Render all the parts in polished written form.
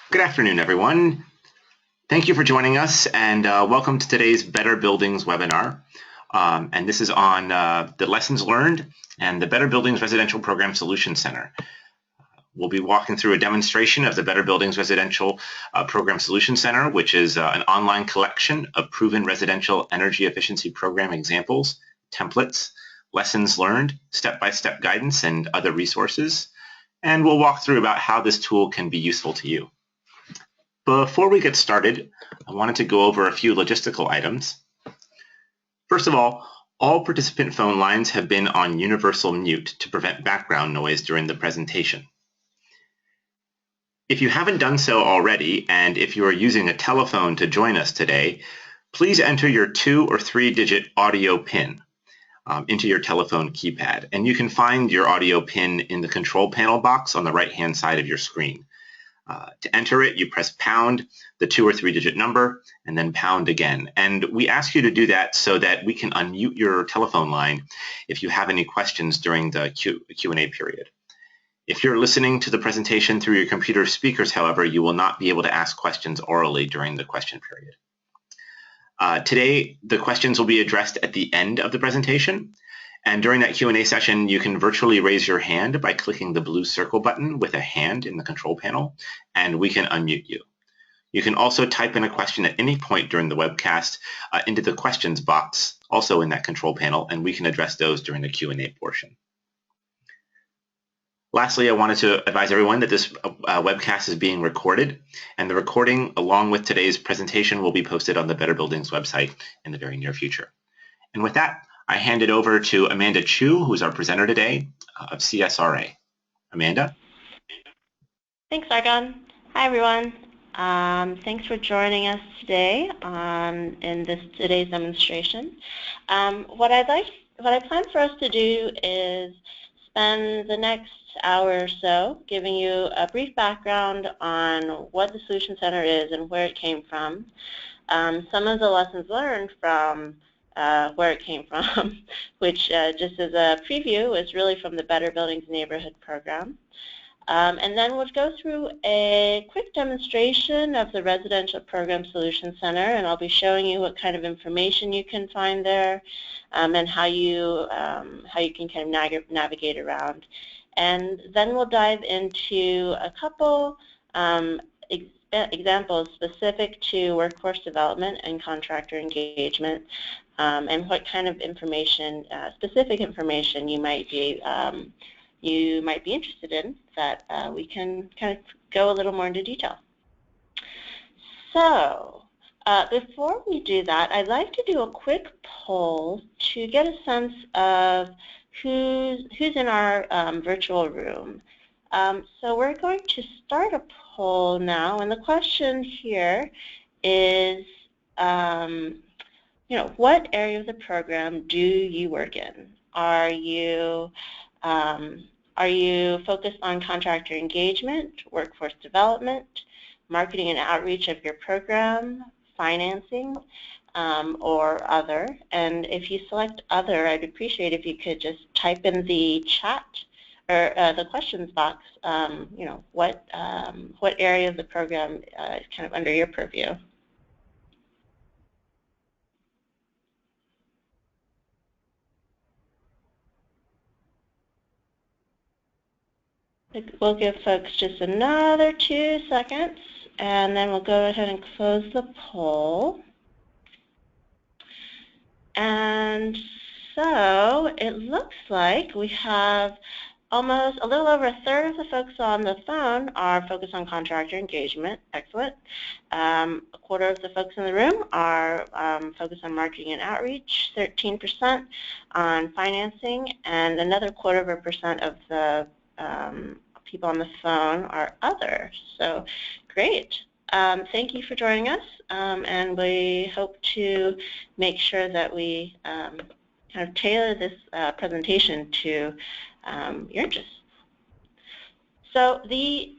Good afternoon, everyone. Thank you for joining us, and welcome to today's Better Buildings webinar. And this is on the lessons learned and the Better Buildings Residential Program Solution Center. We'll be walking through a demonstration of the Better Buildings Residential Program Solution Center, which is an online collection of proven residential energy efficiency program examples, templates, lessons learned, step-by-step guidance, and other resources. And we'll walk through about how this tool can be useful to you. Before we get started, I wanted to go over a few logistical items. First of all participant phone lines have been on universal mute to prevent background noise during the presentation. If you haven't done so already, and if you are using a telephone to join us today, please enter your 2 or 3-digit audio PIN into your telephone keypad. And you can find your audio PIN in the control panel box on the right-hand side of your screen. To enter it, you press pound, the 2 or 3-digit number, and then pound again. And we ask you to do that so that we can unmute your telephone line if you have any questions during the Q&A period. If you're listening to the presentation through your computer speakers, however, you will not be able to ask questions orally during the question period. Today, the questions will be addressed at the end of the presentation. And during that Q&A session, you can virtually raise your hand by clicking the blue circle button with a hand in the control panel, and we can unmute you. You can also type in a question at any point during the webcast into the questions box, also in that control panel, and we can address those during the Q&A portion. Lastly, I wanted to advise everyone that this webcast is being recorded, and the recording, along with today's presentation, will be posted on the Better Buildings website in the very near future. And with that, I hand it over to Amanda Chu, who's our presenter today of CSRA. Amanda? Thanks, Argon. Hi, everyone. Thanks for joining us today in today's demonstration. What I plan for us to do is spend the next hour or so giving you a brief background on what the Solution Center is and where it came from, some of the lessons learned from where it came from, which just as a preview is really from the Better Buildings Neighborhood Program. And then we'll go through a quick demonstration of the Residential Program Solution Center, and I'll be showing you what kind of information you can find there and how you can kind of navigate around. And then we'll dive into a couple examples specific to workforce development and contractor engagement, and what kind of information, specific information you might be interested in that we can kind of go a little more into detail. So before we do that, I'd like to do a quick poll to get a sense of who's in our virtual room. So we're going to start a poll now, and the question here is, what area of the program do you work in? Are you focused on contractor engagement, workforce development, marketing and outreach of your program, financing, or other? And if you select other, I'd appreciate if you could just type in the chat or the questions box, what area of the program is kind of under your purview. We'll give folks just another 2 seconds, and then we'll go ahead and close the poll. And so it looks like we have almost a little over a third of the folks on the phone are focused on contractor engagement. Excellent. A quarter of the folks in the room are focused on marketing and outreach, 13% on financing, and another 0.25% of the people on the phone are other. So great. Thank you for joining us, and we hope to make sure that we kind of tailor this presentation to your interests. So the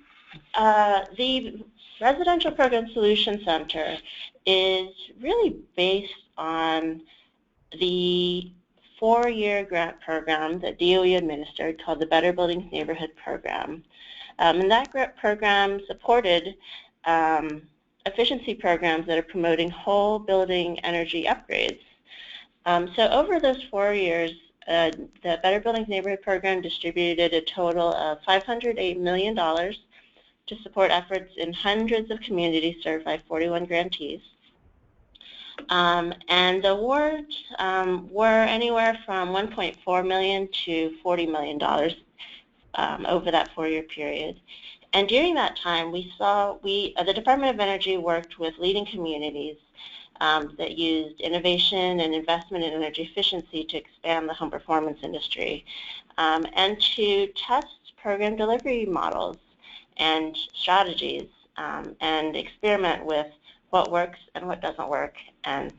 Residential Program Solution Center is really based on the 4-year grant program that DOE administered called the Better Buildings Neighborhood Program. And that grant program supported efficiency programs that are promoting whole building energy upgrades. So over those 4 years, the Better Buildings Neighborhood Program distributed a total of $508 million to support efforts in hundreds of communities served by 41 grantees. And the awards were anywhere from $1.4 million to $40 million over that 4-year period. And during that time, we saw the Department of Energy worked with leading communities that used innovation and investment in energy efficiency to expand the home performance industry and to test program delivery models and strategies and experiment with what works and what doesn't work. And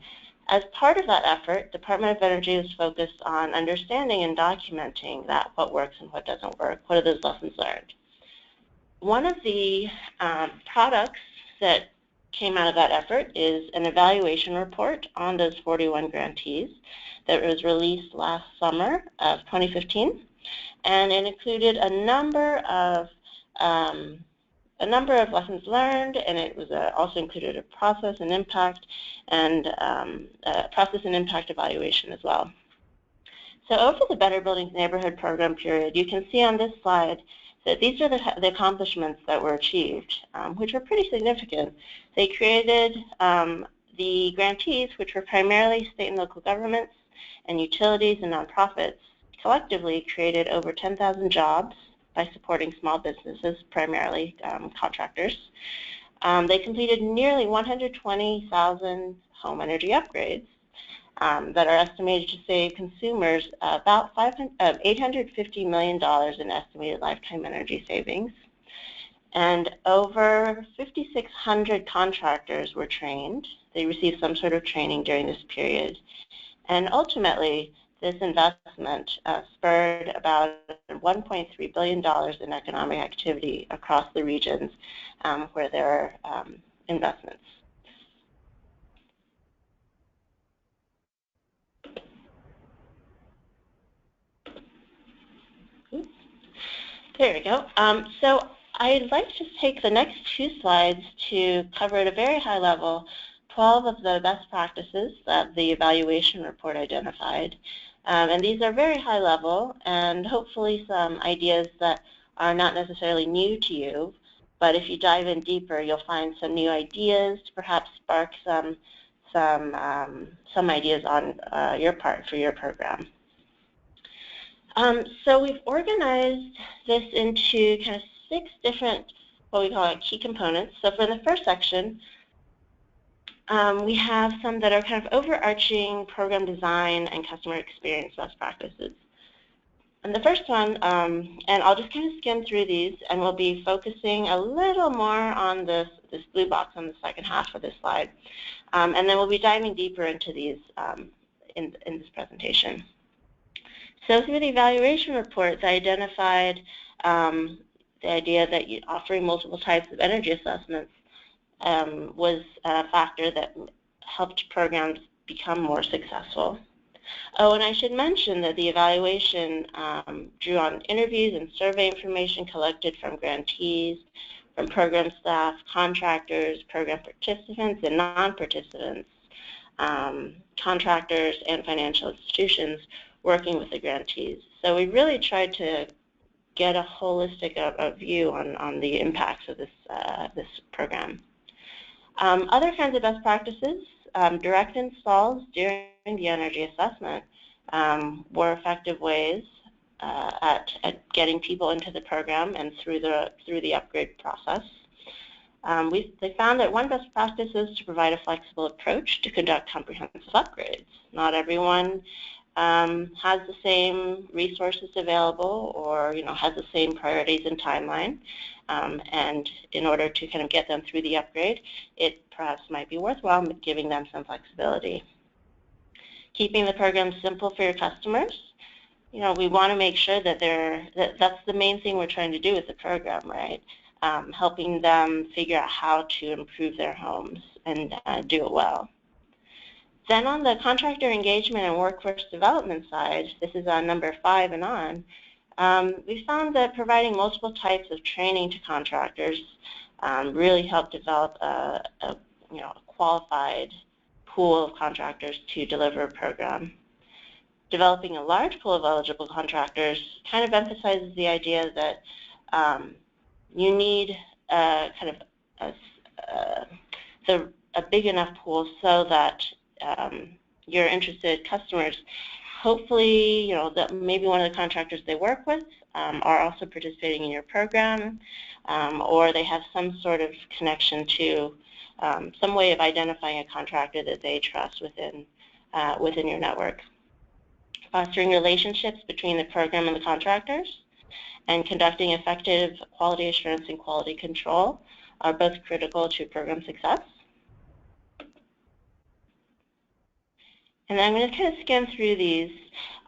as part of that effort, Department of Energy was focused on understanding and documenting that what works and what doesn't work. What are those lessons learned? One of the products that came out of that effort is an evaluation report on those 41 grantees that was released last summer of 2015, and it included a number of lessons learned, and it was also included a process and impact evaluation as well. So over the Better Buildings Neighborhood Program period, you can see on this slide that these are the accomplishments that were achieved, which were pretty significant. They created the grantees, which were primarily state and local governments and utilities and nonprofits, collectively created over 10,000 jobs by supporting small businesses, primarily contractors. They completed nearly 120,000 home energy upgrades that are estimated to save consumers about $850 million in estimated lifetime energy savings. And over 5,600 contractors were trained. They received some sort of training during this period. And ultimately, this investment spurred about $1.3 billion in economic activity across the regions where there are investments. There we go. So I'd like to take the next 2 slides to cover at a very high level 12 of the best practices that the evaluation report identified. And these are very high level and hopefully some ideas that are not necessarily new to you, but if you dive in deeper, you'll find some new ideas to perhaps spark some ideas on your part for your program. So we've organized this into kind of 6 different, what we call key components. So for the first section, we have some that are kind of overarching program design and customer experience best practices. And the first one, and I'll just kind of skim through these, and we'll be focusing a little more on this blue box on the second half of this slide. And then we'll be diving deeper into these in this presentation. So through the evaluation report, they identified the idea that offering multiple types of energy assessments was a factor that helped programs become more successful. Oh, and I should mention that the evaluation drew on interviews and survey information collected from grantees, from program staff, contractors, program participants, and non-participants, contractors, and financial institutions working with the grantees. So we really tried to get a holistic view on the impacts of this program. Other kinds of best practices, direct installs during the energy assessment were effective ways at getting people into the program and through the upgrade process. They found that one best practice is to provide a flexible approach to conduct comprehensive upgrades. Not everyone has the same resources available or has the same priorities and timeline. And in order to kind of get them through the upgrade, it perhaps might be worthwhile giving them some flexibility. Keeping the program simple for your customers. We want to make sure that that's the main thing we're trying to do with the program, right? Helping them figure out how to improve their homes and do it well. Then on the contractor engagement and workforce development side, this is on number 5 and on, we found that providing multiple types of training to contractors really help develop a qualified pool of contractors to deliver a program. Developing a large pool of eligible contractors kind of emphasizes the idea that you need a big enough pool so that your interested customers, hopefully, that maybe one of the contractors they work with are also participating in your program, or they have some sort of connection to some way of identifying a contractor that they trust within your network. Fostering relationships between the program and the contractors, and conducting effective quality assurance and quality control are both critical to program success. And then I'm going to kind of skim through these.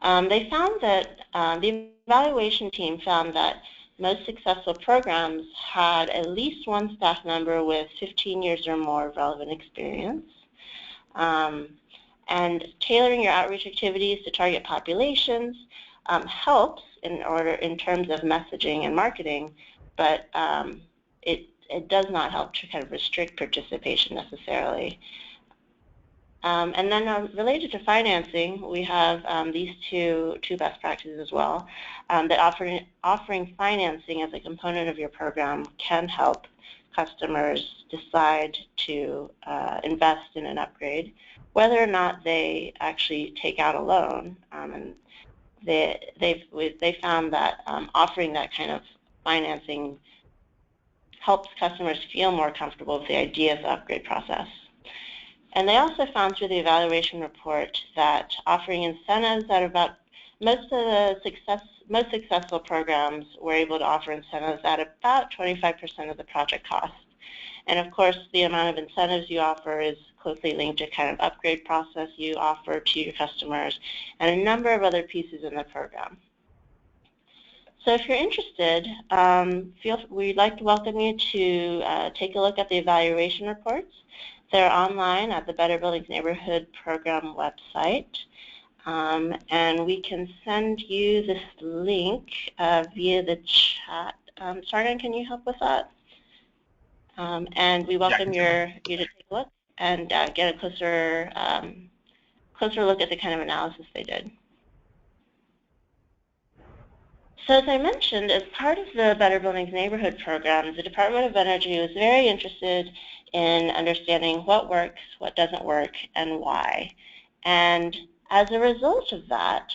They found that the evaluation team found that most successful programs had at least one staff member with 15 years or more of relevant experience. And tailoring your outreach activities to target populations helps in terms of messaging and marketing, but it does not help to kind of restrict participation necessarily. And then related to financing, we have these two best practices as well, that offering financing as a component of your program can help customers decide to invest in an upgrade, whether or not they actually take out a loan. And they found that offering that kind of financing helps customers feel more comfortable with the idea of the upgrade process. And they also found through the evaluation report that offering incentives at about most successful programs were able to offer incentives at about 25% of the project cost. And of course, the amount of incentives you offer is closely linked to kind of upgrade process you offer to your customers and a number of other pieces in the program. So if you're interested, we'd like to welcome you to take a look at the evaluation reports. They're online at the Better Buildings Neighborhood Program website. And we can send you this link via the chat. Sargon, can you help with that? And we welcome you to take a look and get a closer look at the kind of analysis they did. So as I mentioned, as part of the Better Buildings Neighborhood Program, the Department of Energy was very interested in understanding what works, what doesn't work, and why. And as a result of that,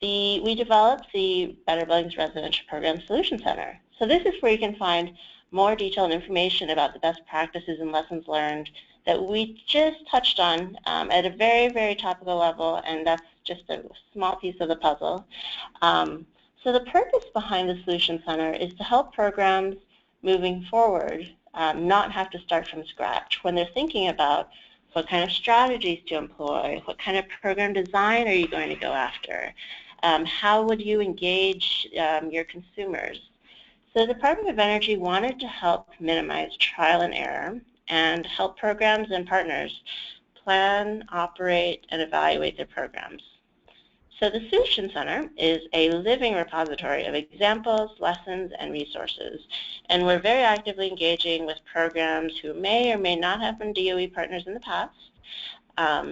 we developed the Better Buildings Residential Program Solution Center. So this is where you can find more detailed information about the best practices and lessons learned that we just touched on at a very, very topical level, and that's just a small piece of the puzzle. So the purpose behind the Solution Center is to help programs moving forward not have to start from scratch when they're thinking about what kind of strategies to employ, what kind of program design are you going to go after, how would you engage your consumers. So the Department of Energy wanted to help minimize trial and error and help programs and partners plan, operate, and evaluate their programs. So the Solution Center is a living repository of examples, lessons, and resources. And we're very actively engaging with programs who may or may not have been DOE partners in the past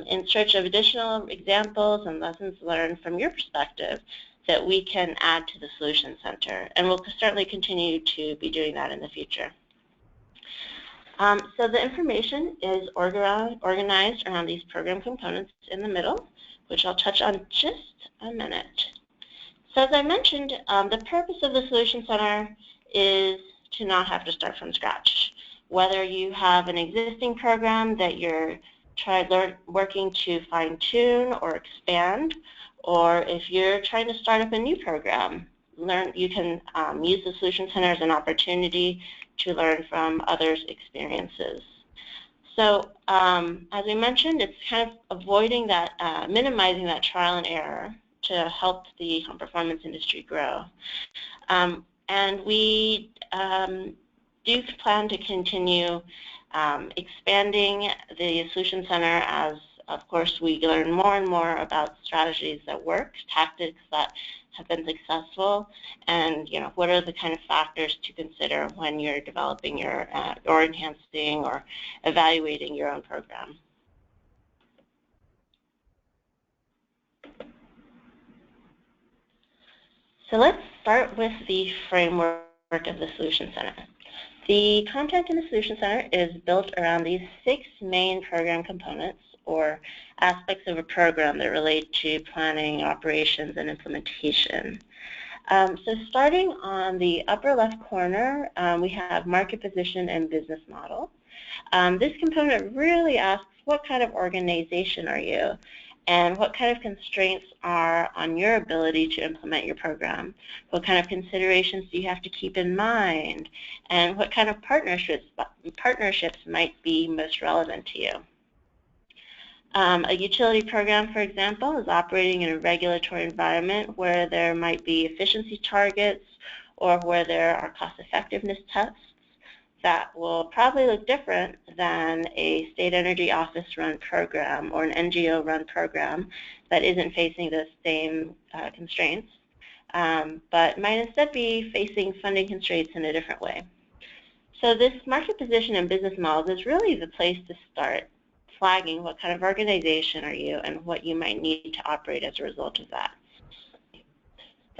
in search of additional examples and lessons learned from your perspective that we can add to the Solution Center. And we'll certainly continue to be doing that in the future. So the information is organized around these program components in the middle, which I'll touch on just a minute. So as I mentioned, the purpose of the Solution Center is to not have to start from scratch. Whether you have an existing program that you're working to fine-tune or expand, or if you're trying to start up a new program, you can use the Solution Center as an opportunity to learn from others' experiences. So as we mentioned, it's kind of avoiding that, minimizing that trial and error to help the home performance industry grow. And we do plan to continue expanding the Solution Center as of course, we learn more and more about strategies that work, tactics that have been successful, and what are the kind of factors to consider when you're developing your or enhancing or evaluating your own program. So let's start with the framework of the Solution Center. The content in the Solution Center is built around these 6 main program components, or aspects of a program that relate to planning, operations, and implementation. So starting on the upper left corner, we have market position and business model. This component really asks, what kind of organization are you? And what kind of constraints are on your ability to implement your program? What kind of considerations do you have to keep in mind? And what kind of partnerships might be most relevant to you? A utility program, for example, is operating in a regulatory environment where there might be efficiency targets or where there are cost-effectiveness tests that will probably look different than a state energy office run program or an NGO run program that isn't facing the same constraints, but might instead be facing funding constraints in a different way. So this market position and business models is really the place to start flagging what kind of organization are you and what you might need to operate as a result of that.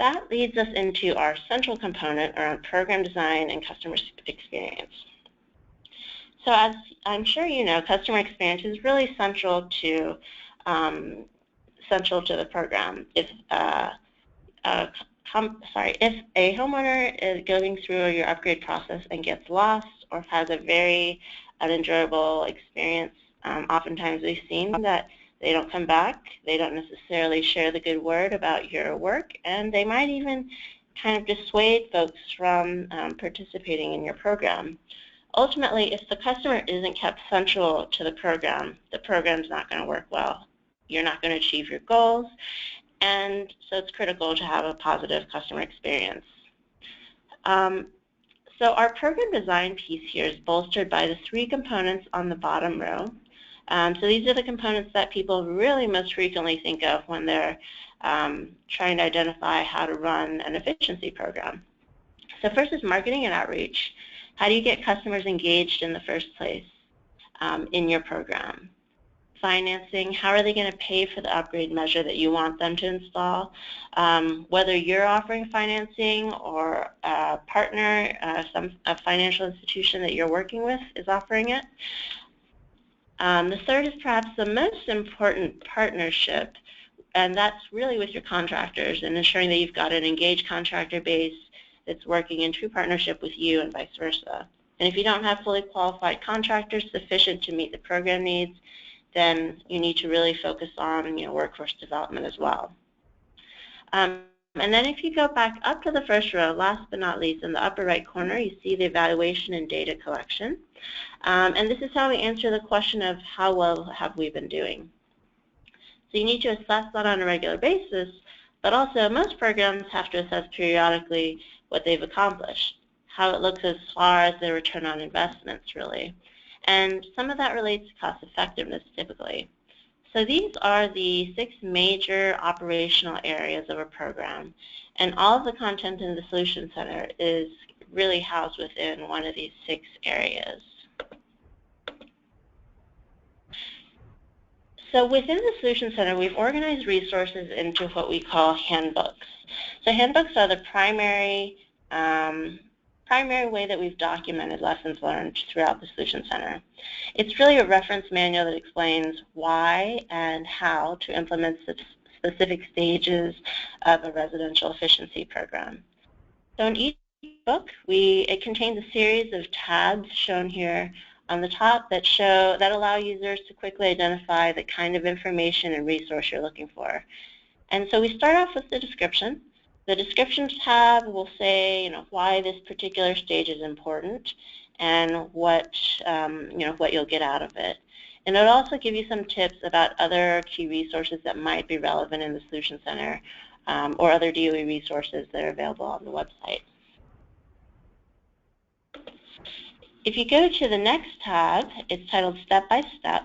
That leads us into our central component around program design and customer experience. So as I'm sure you know, customer experience is really central to the program. If a homeowner is going through your upgrade process and gets lost or has a very unenjoyable experience, oftentimes we've seen that they don't come back, they don't necessarily share the good word about your work, and they might even kind of dissuade folks from participating in your program. Ultimately, if the customer isn't kept central to the program's not going to work well. You're not going to achieve your goals, and so it's critical to have a positive customer experience. So our program design piece here is bolstered by the 3 components on the bottom row. So these are the components that people really most frequently think of when they're trying to identify how to run an efficiency program. So first is marketing and outreach. How do you get customers engaged in the first place in your program? Financing, how are they going to pay for the upgrade measure that you want them to install? Whether you're offering financing or a partner, a financial institution that you're working with is offering it. The third is perhaps the most important partnership, and that's really with your contractors and ensuring that you've got an engaged contractor base that's working in true partnership with you and vice versa. And if you don't have fully qualified contractors sufficient to meet the program needs, then you need to really focus on workforce development as well. And then if you go back up to the first row, last but not least, in the upper right corner, you see the evaluation and data collection. And this is how we answer the question of how well have we been doing. So you need to assess that on a regular basis, but also most programs have to assess periodically what they've accomplished, how it looks as far as their return on investments, really. And some of that relates to cost effectiveness typically. So these are the 6 major operational areas of a program, and all of the content in the Solution Center is really housed within one of these 6 areas. So within the Solution Center, we've organized resources into what we call handbooks. So handbooks are the primary way that we've documented lessons learned throughout the Solution Center. It's really a reference manual that explains why and how to implement specific stages of a residential efficiency program. So in each book, it contains a series of tabs shown here on the top that allow users to quickly identify the kind of information and resource you're looking for. And so we start off with the description. The description tab will say, why this particular stage is important and what you'll get out of it. And it'll also give you some tips about other key resources that might be relevant in the Solution Center or other DOE resources that are available on the website. If you go to the next tab, it's titled Step by Step.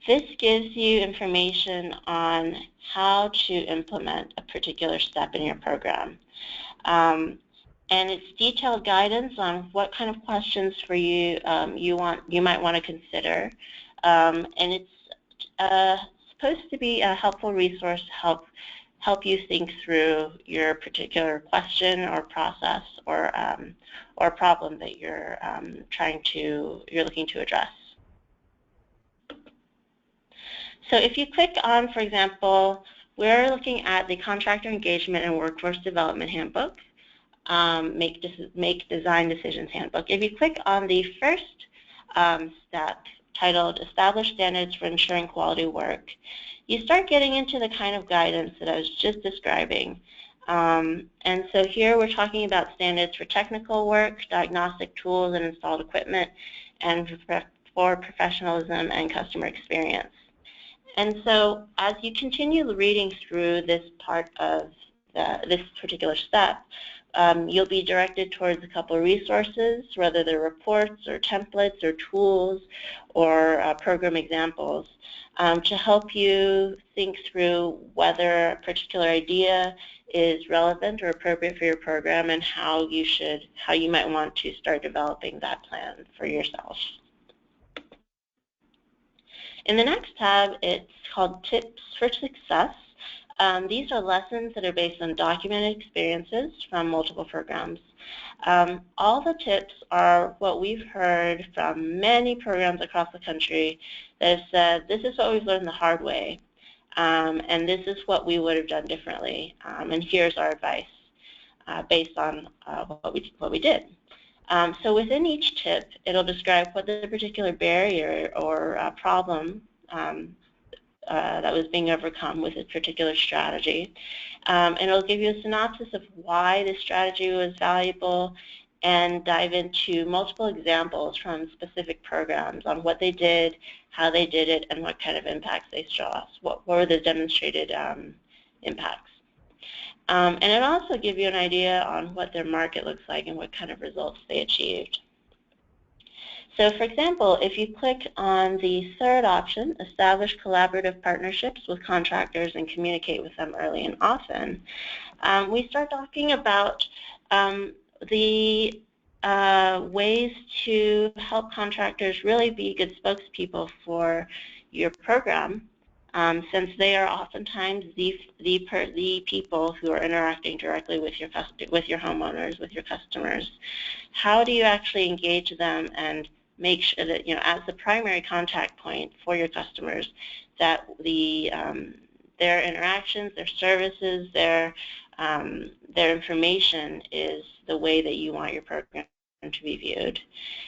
This gives you information on how to implement a particular step in your program. And it's detailed guidance on what kind of questions for you you might want to consider. And it's supposed to be a helpful resource to help you think through your particular question or process or problem that you're looking to address. So if you click on, for example, we're looking at the Contractor Engagement and Workforce Development Handbook, Make Design Decisions Handbook. If you click on the first step titled Establish Standards for Ensuring Quality Work, you start getting into the kind of guidance that I was just describing. And so here we're talking about standards for technical work, diagnostic tools and installed equipment, and for professionalism and customer experience. And so as you continue reading through this part of this particular step, you'll be directed towards a couple of resources, whether they're reports or templates or tools or program examples, to help you think through whether a particular idea is relevant or appropriate for your program and how you might want to start developing that plan for yourself. In the next tab, it's called Tips for Success. These are lessons that are based on documented experiences from multiple programs. All the tips are what we've heard from many programs across the country that have said, this is what we've learned the hard way, and this is what we would have done differently, and here's our advice based on what we did. So within each tip, it'll describe what the particular barrier or problem that was being overcome with a particular strategy. And it'll give you a synopsis of why this strategy was valuable and dive into multiple examples from specific programs on what they did, how they did it, and what kind of impacts they saw. What were the demonstrated impacts. And it'll also give you an idea on what their market looks like and what kind of results they achieved. So for example, if you click on the third option, establish collaborative partnerships with contractors and communicate with them early and often, we start talking about the ways to help contractors really be good spokespeople for your program, since they are oftentimes the people who are interacting directly with your homeowners, with your customers. How do you actually engage them and make sure that, as the primary contact point for your customers, that their interactions, their services, their information is the way that you want your program to be viewed.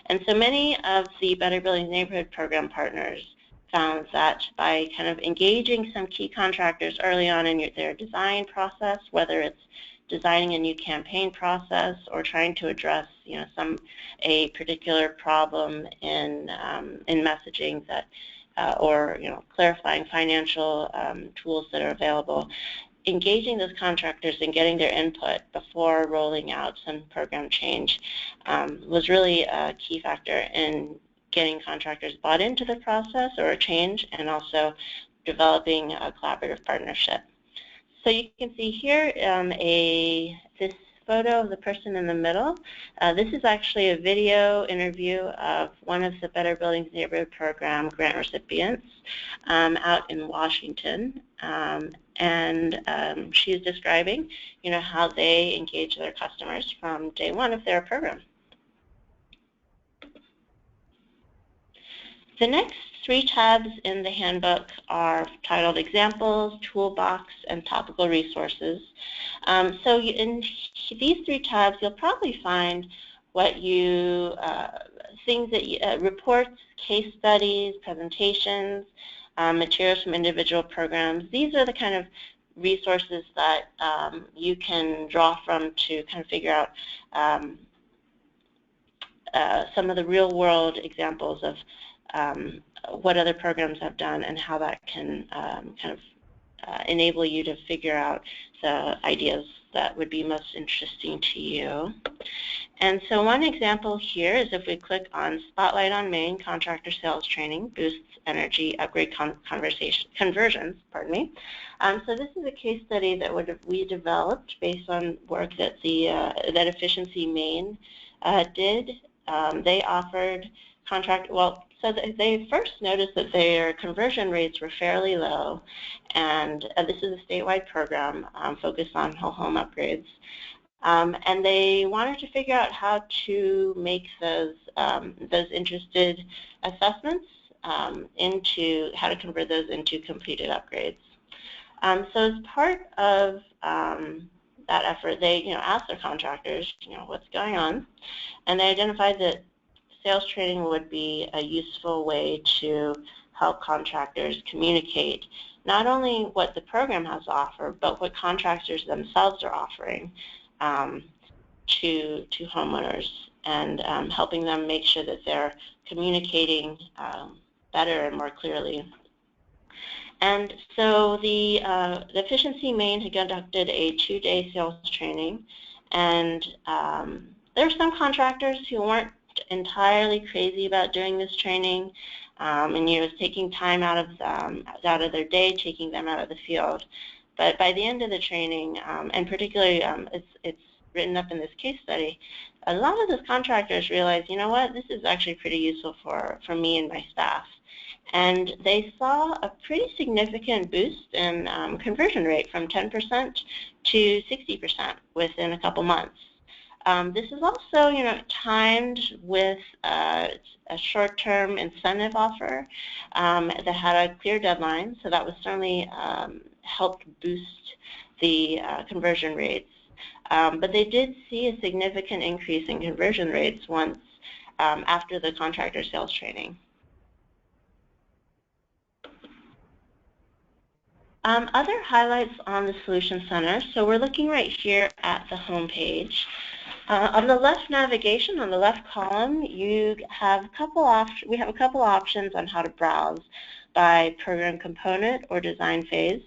And so many of the Better Buildings Neighborhood Program partners found that by kind of engaging some key contractors early on in their design process, whether it's designing a new campaign process or trying to address a particular problem in messaging that or clarifying financial tools that are available, engaging those contractors and getting their input before rolling out some program change was really a key factor in getting contractors bought into the process or a change, and also developing a collaborative partnership. So you can see here this photo of the person in the middle. This is actually a video interview of one of the Better Buildings Neighborhood Program grant recipients out in Washington. And she's describing how they engage their customers from day one of their program. The next three tabs in the handbook are titled Examples, Toolbox, and Topical Resources. So in these three tabs, you'll probably find what things that reports, case studies, presentations, materials from individual programs. These are the kind of resources that you can draw from to kind of figure out some of the real-world examples of what other programs have done and how that can kind of enable you to figure out the ideas that would be most interesting to you. And so one example here is if we click on Spotlight on Main Contractor Sales Training Boosts Energy Upgrade Conversions. So this is a case study that we developed based on work that that Efficiency Maine did. They offered so they first noticed that their conversion rates were fairly low, and this is a statewide program focused on whole home upgrades. And they wanted to figure out how to make those interested assessments into how to convert those into completed upgrades. So as part of that effort, they asked their contractors, what's going on, and they identified that sales training would be a useful way to help contractors communicate not only what the program has to offer, but what contractors themselves are offering to homeowners, and helping them make sure that they're communicating better and more clearly. And so the Efficiency Maine had conducted a 2-day sales training, and there were some contractors who weren't entirely crazy about doing this training, and it was taking time out of their day, taking them out of the field. But by the end of the training, and particularly it's written up in this case study, a lot of those contractors realized, you know what, this is actually pretty useful for me and my staff. And they saw a pretty significant boost in conversion rate from 10% to 60% within a couple months. This is also, timed with a short-term incentive offer that had a clear deadline, so that was certainly helped boost the conversion rates. But they did see a significant increase in conversion rates once after the contractor sales training. Other highlights on the Solution Center. So we're looking right here at the home page. On the left navigation, on the left column, we have a couple options on how to browse by program component or design phase,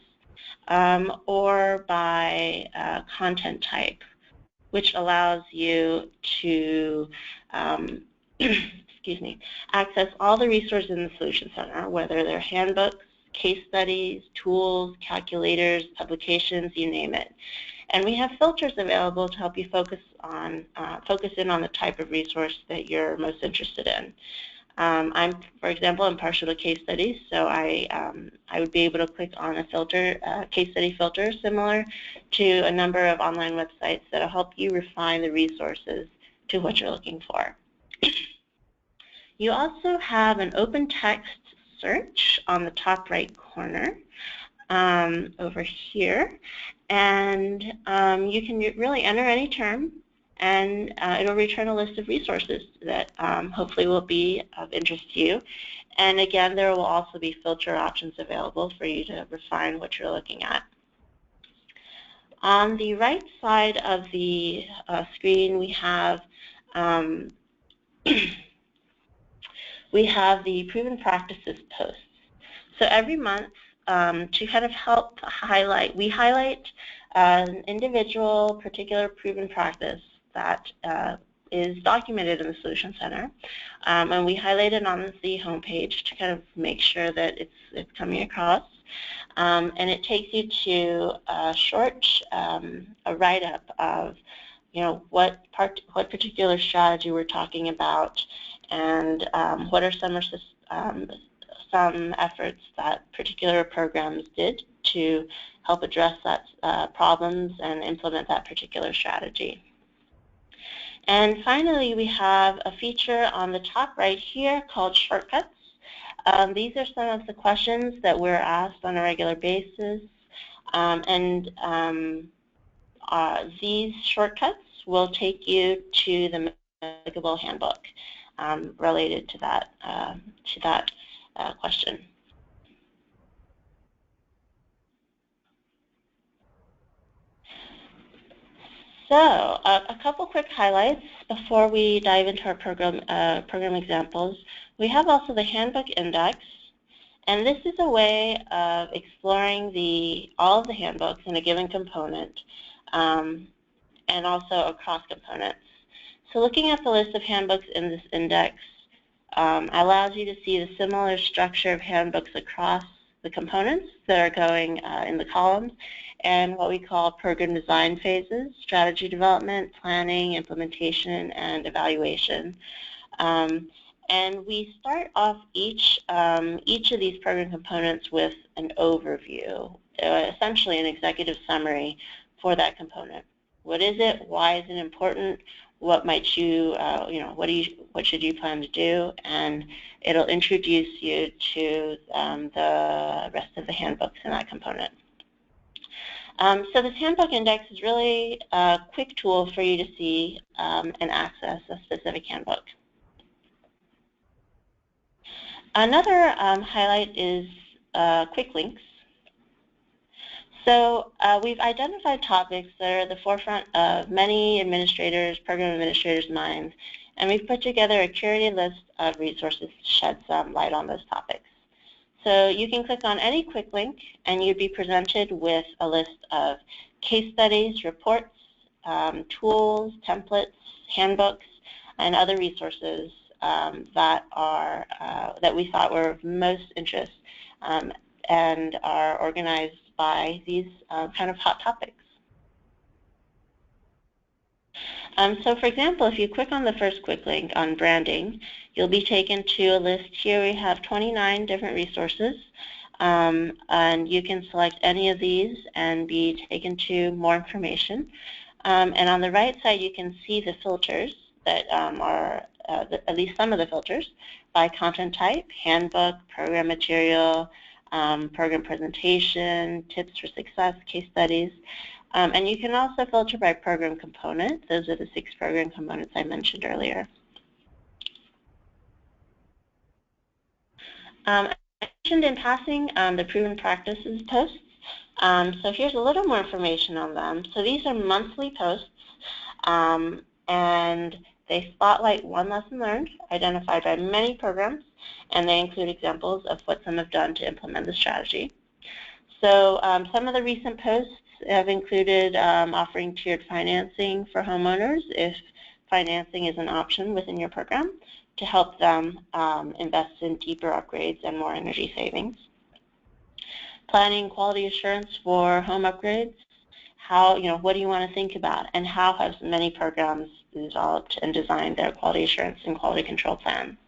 or by content type, which allows you to access all the resources in the Solution Center, whether they're handbooks, case studies, tools, calculators, publications, you name it. And we have filters available to help you focus in on the type of resource that you're most interested in. For example, I'm partial to case studies, so I would be able to click on a filter, case study filter, similar to a number of online websites that will help you refine the resources to what you're looking for. You also have an open text search on the top right corner over here, and you can really enter any term, and it'll return a list of resources that hopefully will be of interest to you. And again, there will also be filter options available for you to refine what you're looking at. On the right side of the screen, we have the proven practices posts. So every month, to kind of help highlight, we highlight an individual particular proven practice that is documented in the Solution Center, and we highlight it on the homepage to kind of make sure that it's coming across. And it takes you to a short a write-up of what particular strategy we're talking about, and what are some efforts that particular programs did to help address that problems and implement that particular strategy. And finally, we have a feature on the top right here called shortcuts. These are some of the questions that we're asked on a regular basis, and these shortcuts will take you to the applicable handbook related to that question. So a couple quick highlights before we dive into our program examples. We have also the handbook index, and this is a way of exploring all of the handbooks in a given component and also across components. So looking at the list of handbooks in this index allows you to see the similar structure of handbooks across the components that are going in the columns, and what we call program design phases: strategy development, planning, implementation, and evaluation. And we start off each of these program components with an overview, essentially an executive summary for that component. What is it? Why is it important? What might you, what should you plan to do? And it'll introduce you to the rest of the handbooks in that component. So this handbook index is really a quick tool for you to see and access a specific handbook. Another highlight is quick links. So we've identified topics that are at the forefront of many administrators, program administrators' minds, and we've put together a curated list of resources to shed some light on those topics. So you can click on any quick link and you'd be presented with a list of case studies, reports, tools, templates, handbooks, and other resources that we thought were of most interest and are organized by these kind of hot topics. So for example, if you click on the first quick link on branding, you'll be taken to a list. Here we have 29 different resources, and you can select any of these and be taken to more information. And on the right side, you can see the filters that are, at least some of the filters, by content type: handbook, program material, program presentation, tips for success, case studies. And you can also filter by program component. Those are the 6 program components I mentioned earlier. I mentioned in passing the proven practices posts. So here's a little more information on them. So these are monthly posts, and they spotlight one lesson learned identified by many programs, and they include examples of what some have done to implement the strategy. So some of the recent posts have included offering tiered financing for homeowners if financing is an option within your program to help them invest in deeper upgrades and more energy savings. Planning quality assurance for home upgrades. How, what do you want to think about, and how have many programs developed and designed their quality assurance and quality control plan?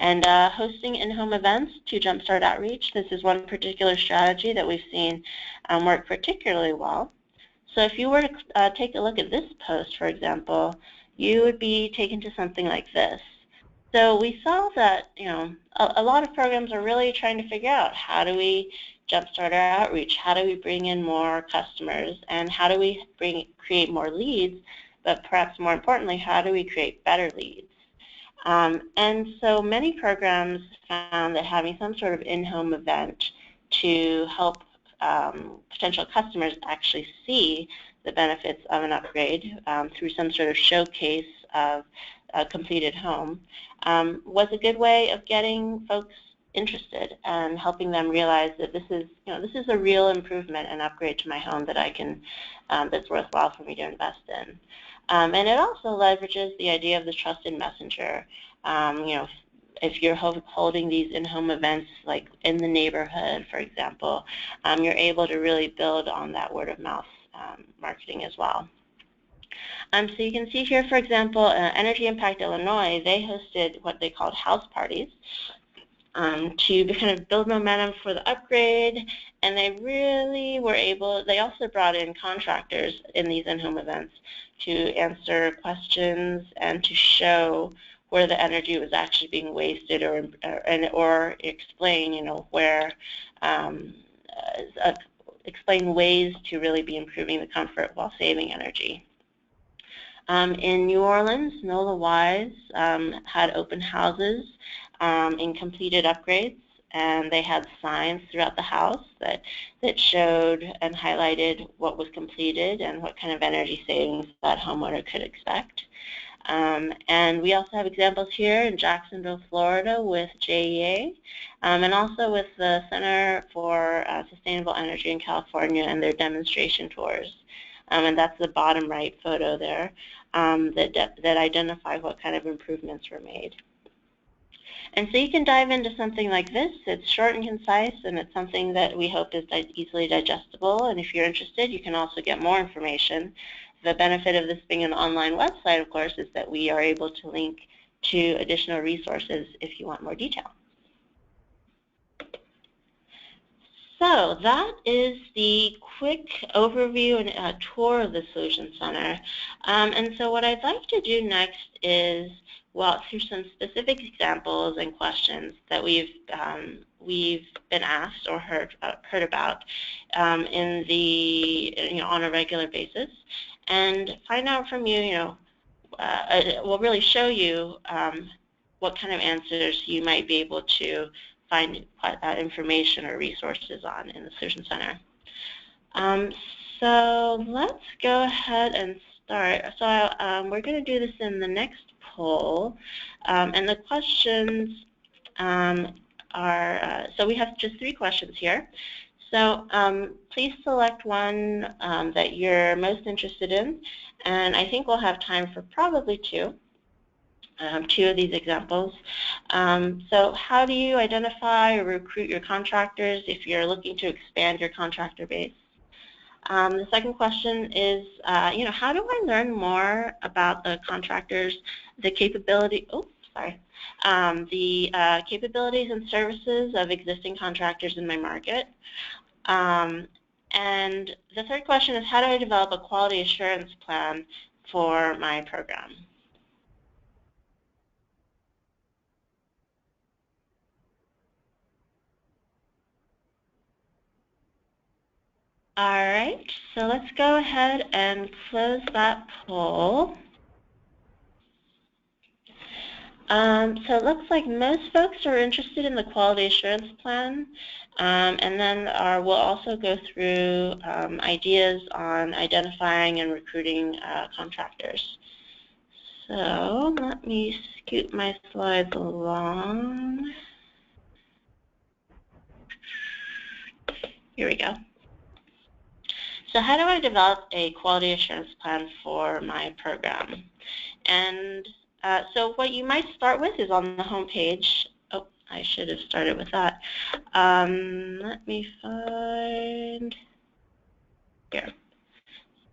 And hosting in-home events to jumpstart outreach. This is one particular strategy that we've seen work particularly well. So if you were to take a look at this post, for example, you would be taken to something like this. So we saw that a lot of programs are really trying to figure out, how do we jumpstart our outreach? How do we bring in more customers? And how do we create more leads? But perhaps more importantly, how do we create better leads? And so many programs found that having some sort of in-home event to help potential customers actually see the benefits of an upgrade through some sort of showcase of a completed home was a good way of getting folks interested and helping them realize that this is a real improvement and upgrade to my home that I can that's worthwhile for me to invest in. And it also leverages the idea of the trusted messenger. If you're holding these in-home events, like in the neighborhood, for example, you're able to really build on that word-of-mouth marketing as well. So you can see here, for example, Energy Impact Illinois, they hosted what they called house parties to kind of build momentum for the upgrade, and they really were able, they also brought in contractors in these in-home events to answer questions and to show where the energy was actually being wasted, or explain, where, explain ways to really be improving the comfort while saving energy. In New Orleans, NOLA Wise had open houses in completed upgrades, and they had signs throughout the house that showed and highlighted what was completed and what kind of energy savings that homeowner could expect. And we also have examples here in Jacksonville, Florida with JEA, and also with the Center for Sustainable Energy in California and their demonstration tours. and that's the bottom right photo there, that identify what kind of improvements were made. And so you can dive into something like this. It's short and concise, and it's something that we hope is easily digestible. And if you're interested, you can also get more information. The benefit of this being an online website, of course, is that we are able to link to additional resources if you want more detail. So that is the quick overview and tour of the Solution Center. And so what I'd like to do next is walk through some specific examples and questions that we've been asked or heard about in the on a regular basis, and find out from you. We'll really show you what kind of answers you might be able to find information or resources on in the Solution Center. So let's go ahead and start. So we're going to do this in the next poll, and the questions are, so we have just 3 questions here. So please select one that you're most interested in, and I think we'll have time for probably 2. 2 of these examples. So how do you identify or recruit your contractors if you're looking to expand your contractor base? The second question is, how do I learn more about the contractors, the capability, the capabilities and services of existing contractors in my market? And the third question is, how do I develop a quality assurance plan for my program? All right, so let's go ahead and close that poll. So it looks like most folks are interested in the quality assurance plan, and then we'll also go through ideas on identifying and recruiting contractors. So let me scoot my slides along. Here we go. So how do I develop a quality assurance plan for my program? And so what you might start with is on the home page. Oh, I should have started with that. Let me find here.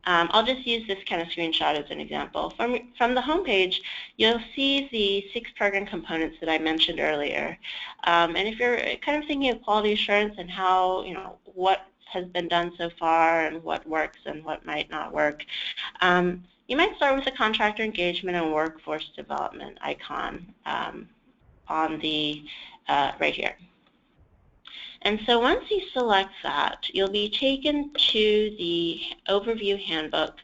I'll just use this kind of screenshot as an example. From the home page, you'll see the 6 program components that I mentioned earlier. And if you're kind of thinking of quality assurance and how, what has been done so far and what works and what might not work, you might start with the contractor engagement and workforce development icon on the right here. And so once you select that, you'll be taken to the overview handbook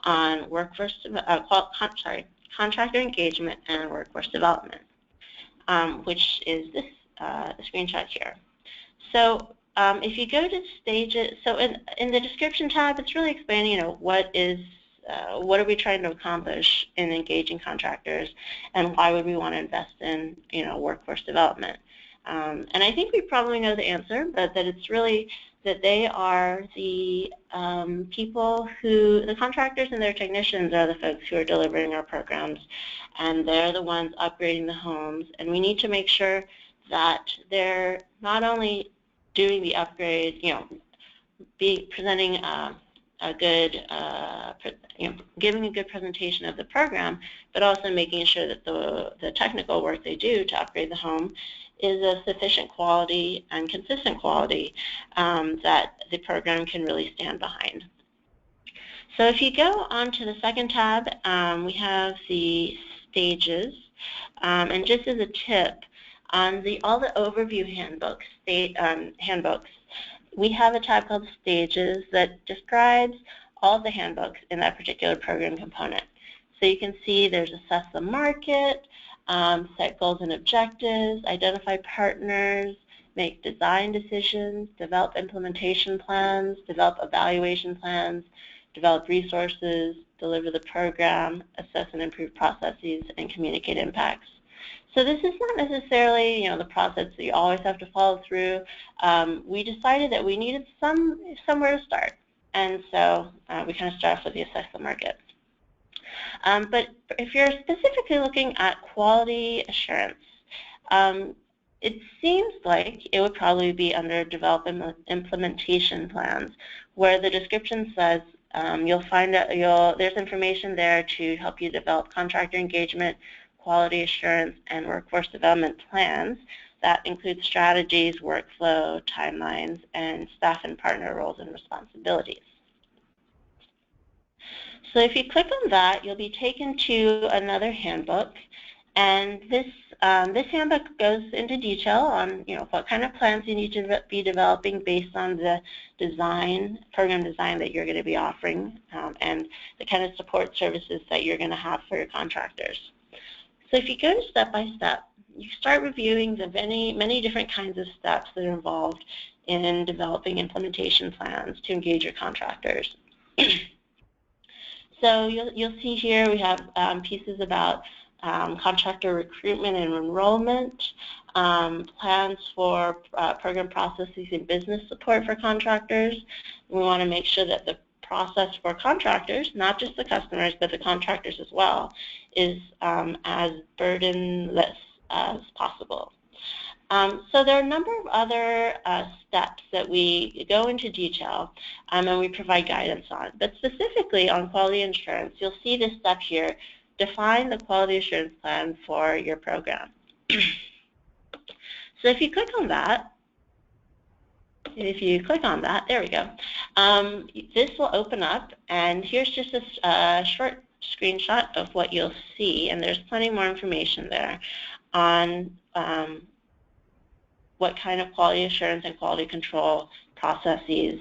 on contractor engagement and workforce development, which is this screenshot here. So if you go to stages, so in the description tab, it's really explaining, what are we trying to accomplish in engaging contractors, and why would we want to invest in, workforce development. And I think we probably know the answer, but that it's really that they are the people who, the contractors and their technicians are the folks who are delivering our programs, and they're the ones upgrading the homes, and we need to make sure that they're not only doing the upgrade, presenting a good, giving a good presentation of the program, but also making sure that the technical work they do to upgrade the home is of sufficient quality and consistent quality that the program can really stand behind. So if you go on to the second tab, we have the stages, and just as a tip, on all the overview handbooks, we have a tab called Stages that describes all of the handbooks in that particular program component. So you can see there's assess the market, set goals and objectives, identify partners, make design decisions, develop implementation plans, develop evaluation plans, develop resources, deliver the program, assess and improve processes, and communicate impacts. So this is not necessarily, the process that you always have to follow through. We decided that we needed somewhere to start. And so we kind of start off with the assess the market. But if you're specifically looking at quality assurance, it seems like it would probably be under development implementation plans, where the description says you'll find that there's information there to help you develop contractor engagement, quality assurance, and workforce development plans that include strategies, workflow, timelines, and staff and partner roles and responsibilities. So if you click on that, you'll be taken to another handbook, and this handbook goes into detail on what kind of plans you need to be developing based on the program design that you're going to be offering, and the kind of support services that you're going to have for your contractors. So if you go step by step, you start reviewing the many different kinds of steps that are involved in developing implementation plans to engage your contractors. So you'll see here we have pieces about contractor recruitment and enrollment, plans for program processes and business support for contractors. We want to make sure that the process for contractors, not just the customers, but the contractors as well, is as burdenless as possible. So there are a number of other steps that we go into detail and we provide guidance on. But specifically on quality assurance, you'll see this step here, define the quality assurance plan for your program. So if you click on that, there we go. This will open up, and here's just a short screenshot of what you'll see, and there's plenty more information there on what kind of quality assurance and quality control processes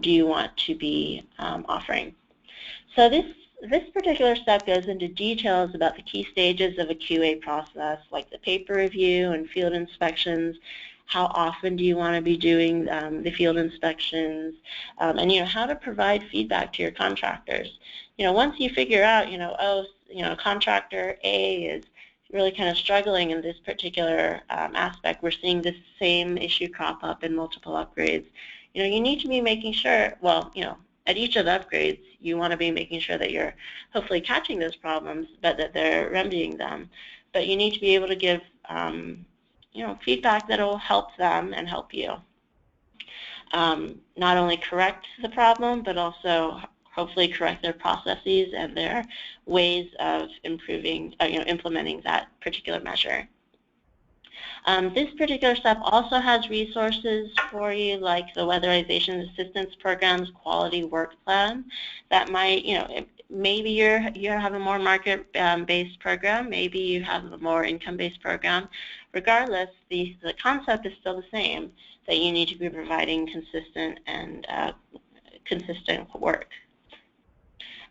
do you want to be offering. So this particular step goes into details about the key stages of a QA process, like the paper review and field inspections. How often do you want to be doing the field inspections, and how to provide feedback to your contractors. Once you figure out, contractor A is really kind of struggling in this particular aspect, we're seeing this same issue crop up in multiple upgrades. You need to be making sure, at each of the upgrades, you want to be making sure that you're hopefully catching those problems, but that they're remedying them. But you need to be able to give feedback that will help them and help you. Not only correct the problem, but also hopefully correct their processes and their ways of improving, implementing that particular measure. This particular step also has resources for you, like the Weatherization Assistance Program's Quality Work Plan. That might, maybe you have a more market-based program, maybe you have a more income-based program. Regardless, the concept is still the same, that you need to be providing consistent and consistent work.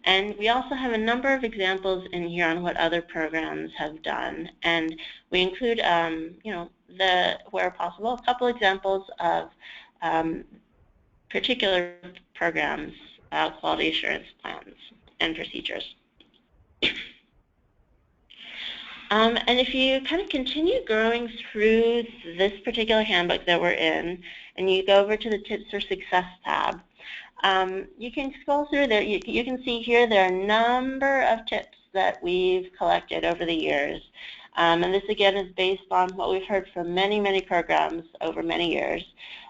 And we also have a number of examples in here on what other programs have done, and we include, where possible, a couple examples of particular programs, quality assurance plans and procedures. And if you kind of continue growing through this particular handbook that we're in, and you go over to the Tips for Success tab, you can scroll through there. You can see here there are a number of tips that we've collected over the years. And this, again, is based on what we've heard from many, many programs over many years,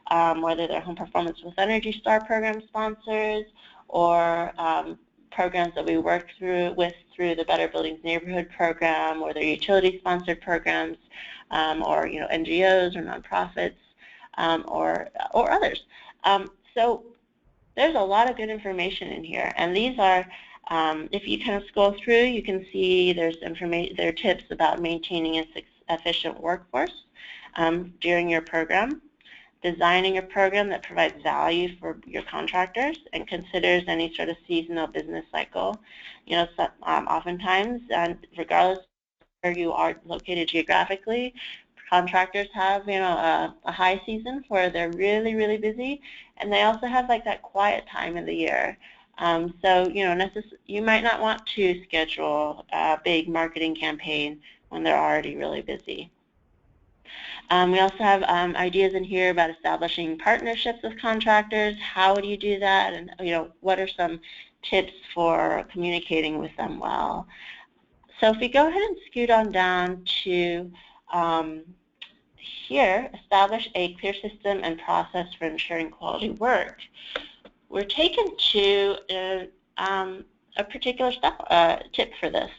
whether they're Home Performance with Energy Star program sponsors or programs that we work through the Better Buildings Neighborhood program, or their utility-sponsored programs, or NGOs or nonprofits, or others. So there's a lot of good information in here, and these are, if you kind of scroll through, you can see there are tips about maintaining an efficient workforce during your program, designing a program that provides value for your contractors and considers any sort of seasonal business cycle. Oftentimes, regardless of where you are located geographically, contractors have, a high season where they're really, really busy, and they also have like that quiet time in the year. So, you might not want to schedule a big marketing campaign when they're already really busy. We also have ideas in here about establishing partnerships with contractors. How do you do that? And what are some tips for communicating with them well? So if we go ahead and scoot on down to here, establish a clear system and process for ensuring quality work, we're taken to a particular tip for this.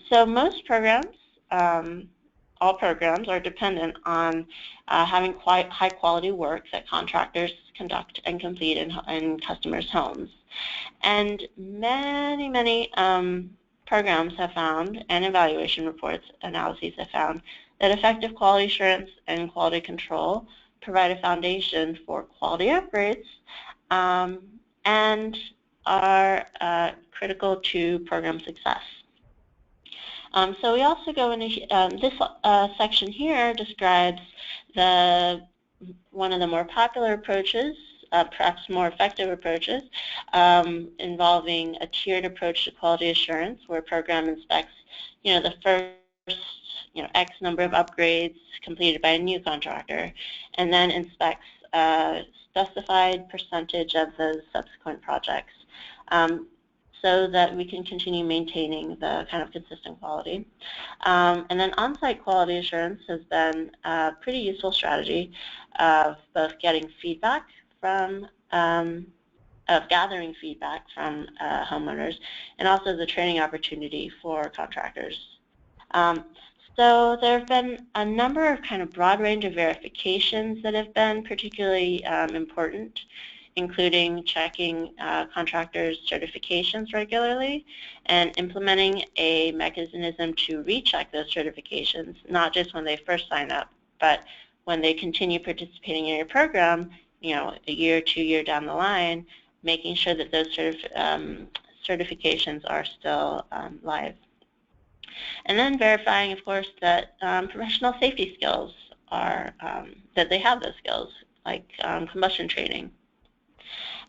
So most programs, all programs, are dependent on having high quality work that contractors conduct and complete in customers' homes. And many programs have found, and evaluation reports analyses have found, that effective quality assurance and quality control provide a foundation for quality upgrades and are critical to program success. So we also go into this section here describes one of the more popular approaches, perhaps more effective approaches, involving a tiered approach to quality assurance, where a program inspects, the first, X number of upgrades completed by a new contractor, and then inspects a specified percentage of those subsequent projects, so that we can continue maintaining the kind of consistent quality. And then on-site quality assurance has been a pretty useful strategy of both getting feedback from, gathering feedback from homeowners, and also the training opportunity for contractors. So there have been a number of kind of broad range of verifications that have been particularly important, including checking contractors' certifications regularly and implementing a mechanism to recheck those certifications, not just when they first sign up, but when they continue participating in your program, a year, 2 years down the line, making sure that those certifications are still live. And then verifying, of course, that professional safety skills are, that they have those skills, like combustion training.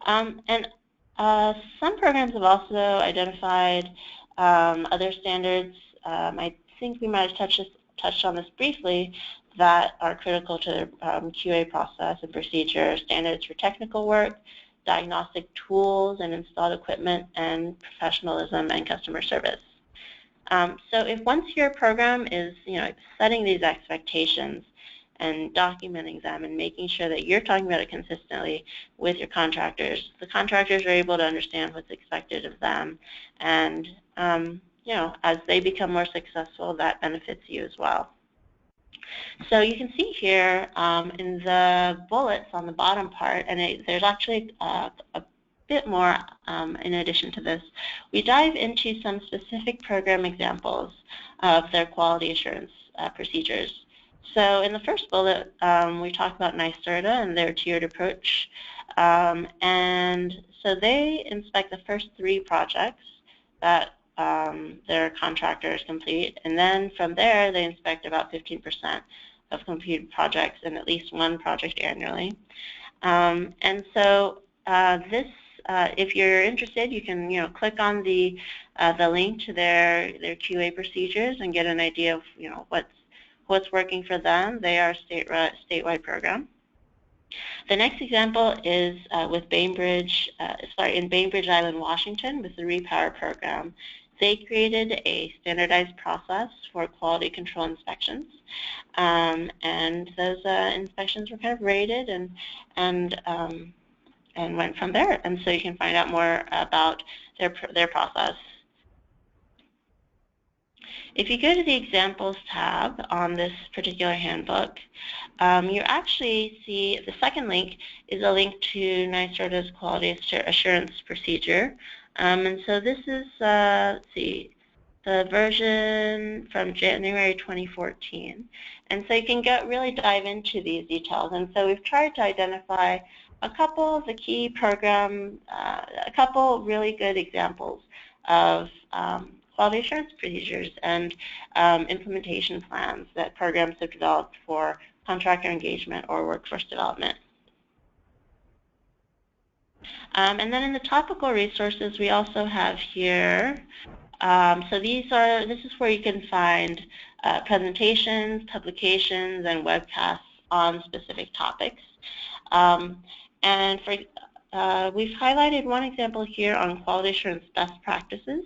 And some programs have also identified other standards. I think we might have touched on this briefly, that are critical to their QA process and procedure: standards for technical work, diagnostic tools and installed equipment, and professionalism and customer service. So if once your program is, setting these expectations and documenting them and making sure that you're talking about it consistently with your contractors, the contractors are able to understand what's expected of them, and as they become more successful, that benefits you as well. So you can see here in the bullets on the bottom part, and there's actually a bit more in addition to this. We dive into some specific program examples of their quality assurance procedures. So in the first bullet, we talk about NYSERDA and their tiered approach. And so they inspect the first 3 projects that their contractors complete, and then from there they inspect about 15% of completed projects and at least 1 project annually. And so this, if you're interested, you can click on the link to their QA procedures and get an idea of what's working for them. They are a statewide program. The next example is with Bainbridge, in Bainbridge Island, Washington, with the Repower program. They created a standardized process for quality control inspections, and those inspections were kind of rated and went from there. And so you can find out more about their process. If you go to the Examples tab on this particular handbook, you actually see the second link is a link to NYSERDA's Quality Assurance Procedure. And so this is, let's see, the version from January 2014. And so you can really dive into these details. And so we've tried to identify a couple of the key program, a couple really good examples of quality assurance procedures and implementation plans that programs have developed for contractor engagement or workforce development. And then in the topical resources, we also have here, so this is where you can find presentations, publications, and webcasts on specific topics. We've highlighted one example here on quality assurance best practices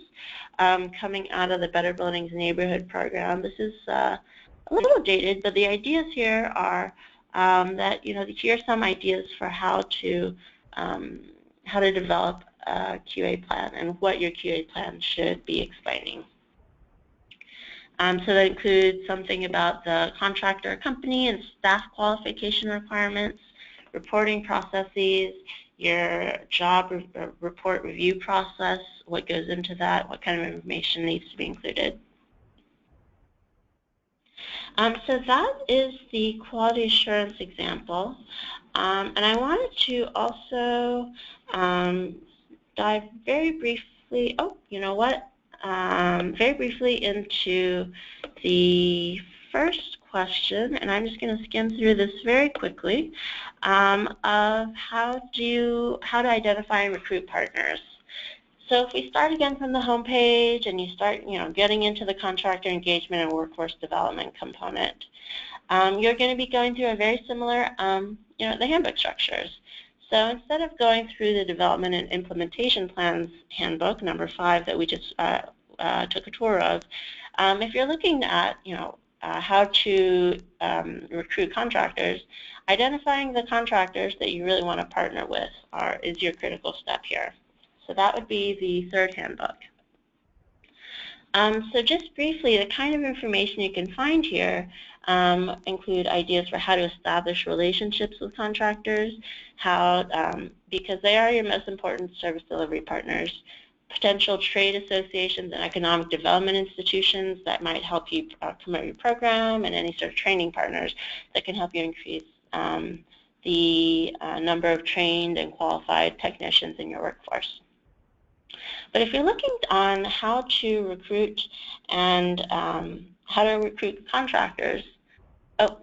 coming out of the Better Buildings Neighborhood Program. This is a little dated, but the ideas here are that here are some ideas for how to develop a QA plan and what your QA plan should be explaining. So that includes something about the contractor, company, and staff qualification requirements, reporting processes, your job report review process, what goes into that, what kind of information needs to be included. So that is the quality assurance example. And I wanted to also dive very briefly, very briefly into the first question, and I'm just going to skim through this very quickly, of how to identify and recruit partners. So if we start again from the home page and you start getting into the contractor engagement and workforce development component, you're going to be going through a very similar, the handbook structures. So instead of going through the development and implementation plans handbook, number 5, that we just took a tour of, if you're looking at how to recruit contractors, identifying the contractors that you really want to partner with is your critical step here. So that would be the 3rd handbook. So just briefly, the kind of information you can find here include ideas for how to establish relationships with contractors, because they are your most important service delivery partners, potential trade associations and economic development institutions that might help you promote your program, and any sort of training partners that can help you increase the number of trained and qualified technicians in your workforce. But if you're looking on how to recruit and how to recruit contractors, let's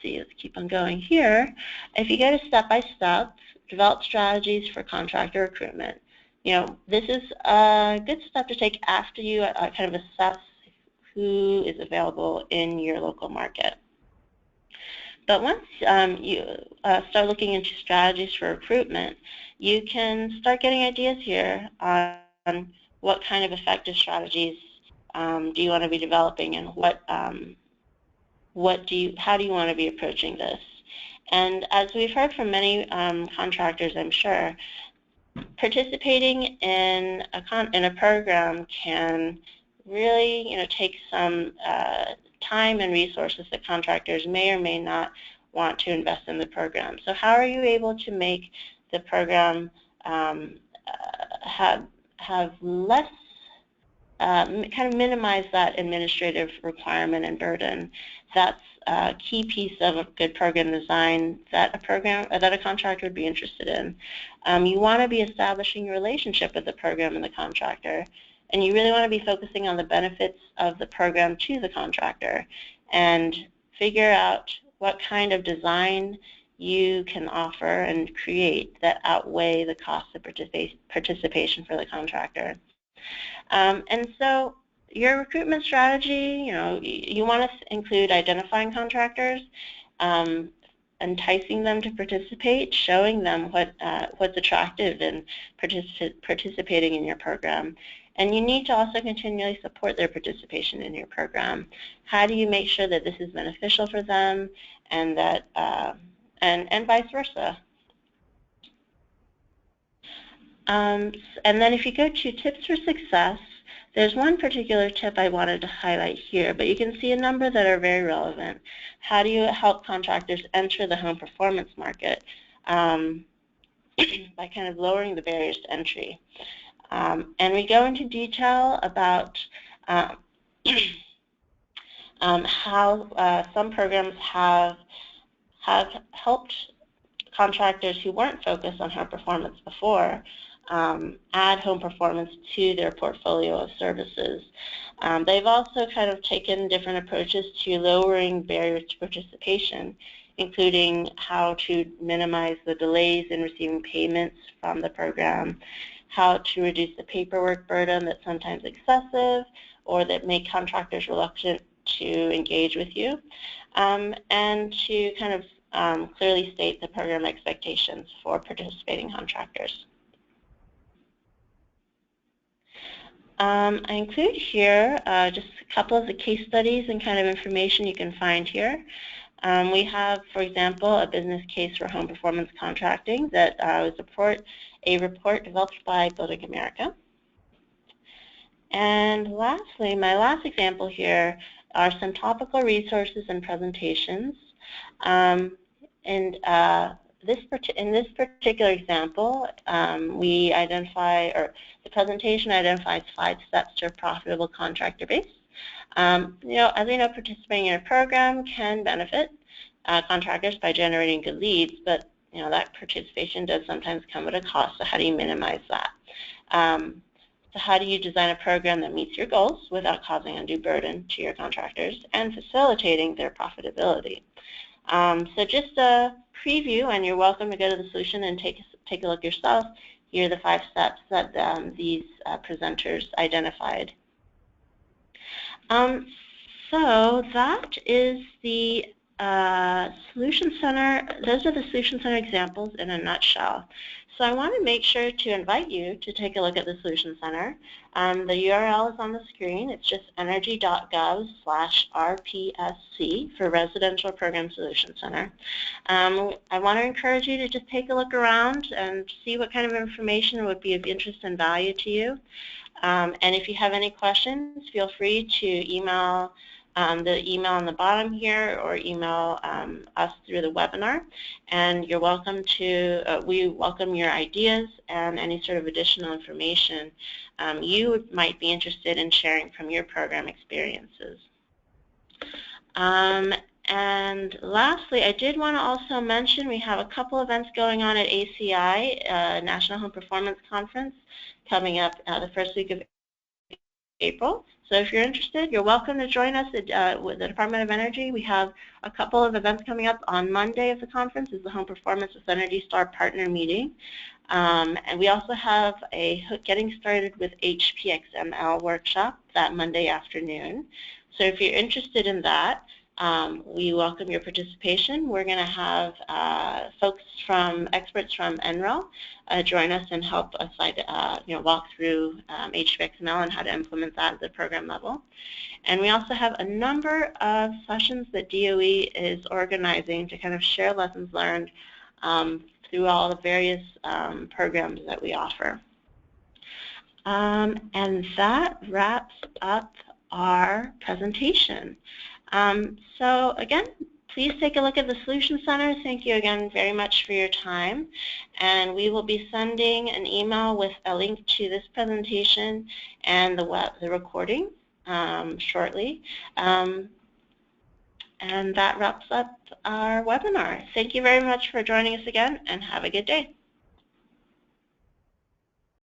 see, let's keep on going here. If you go to step-by-step, develop strategies for contractor recruitment. This is a good step to take after you kind of assess who is available in your local market. But once you start looking into strategies for recruitment, you can start getting ideas here on what kind of effective strategies do you want to be developing, and how do you want to be approaching this. And as we've heard from many contractors, I'm sure, participating in a program can really take some time and resources that contractors may or may not want to invest in the program. So how are you able to make the program have less, kind of minimize that administrative requirement and burden? That's a key piece of a good program design that a contractor would be interested in. You want to be establishing a relationship with the program and the contractor, and you really want to be focusing on the benefits of the program to the contractor, and figure out what kind of design you can offer and create that outweigh the cost of participation for the contractor. And so your recruitment strategy, you want to include identifying contractors, enticing them to participate, showing them what's attractive in participating in your program. And you need to also continually support their participation in your program. How do you make sure that this is beneficial for them, and that and vice versa? And then if you go to tips for success, there's one particular tip I wanted to highlight here, but you can see a number that are very relevant. How do you help contractors enter the home performance market by kind of lowering the barriers to entry? And we go into detail about how some programs have helped contractors who weren't focused on home performance before add home performance to their portfolio of services. They've also kind of taken different approaches to lowering barriers to participation, including how to minimize the delays in receiving payments from the program, how to reduce the paperwork burden that's sometimes excessive or that make contractors reluctant to engage with you, and to kind of clearly state the program expectations for participating contractors. I include here just a couple of the case studies and kind of information you can find here. We have, for example, a business case for home performance contracting that was a report developed by Building America. And lastly, my last example here are some topical resources and presentations. In this particular example, the presentation identifies 5 steps to a profitable contractor base. As we know, participating in a program can benefit contractors by generating good leads, but that participation does sometimes come at a cost. So how do you minimize that? So how do you design a program that meets your goals without causing undue burden to your contractors and facilitating their profitability? So just a preview, and you're welcome to go to the solution and take a look yourself. Here are the 5 steps that these presenters identified. So that is the Solution Center. Those are the Solution Center examples in a nutshell. So I want to make sure to invite you to take a look at the Solution Center. The URL is on the screen. It's just energy.gov/RPSC for Residential Program Solution Center. I want to encourage you to just take a look around and see what kind of information would be of interest and value to you. And if you have any questions, feel free to email the email on the bottom here, or email us through the webinar. And you're welcome to, we welcome your ideas and any sort of additional information you might be interested in sharing from your program experiences. And lastly, I did want to also mention we have a couple events going on at ACI, National Home Performance Conference, coming up the first week of April. So if you're interested, you're welcome to join us with the Department of Energy. We have a couple of events coming up. On Monday of the conference is the Home Performance with Energy Star Partner Meeting. And we also have a Getting Started with HPXML workshop that Monday afternoon. So if you're interested in that, we welcome your participation. We're going to have experts from NREL join us and help us walk through HPXML and how to implement that at the program level. And we also have a number of sessions that DOE is organizing to kind of share lessons learned through all the various programs that we offer. And that wraps up our presentation. So again, please take a look at the Solution Center. Thank you again very much for your time. And we will be sending an email with a link to this presentation and the recording shortly. And that wraps up our webinar. Thank you very much for joining us again, and have a good day.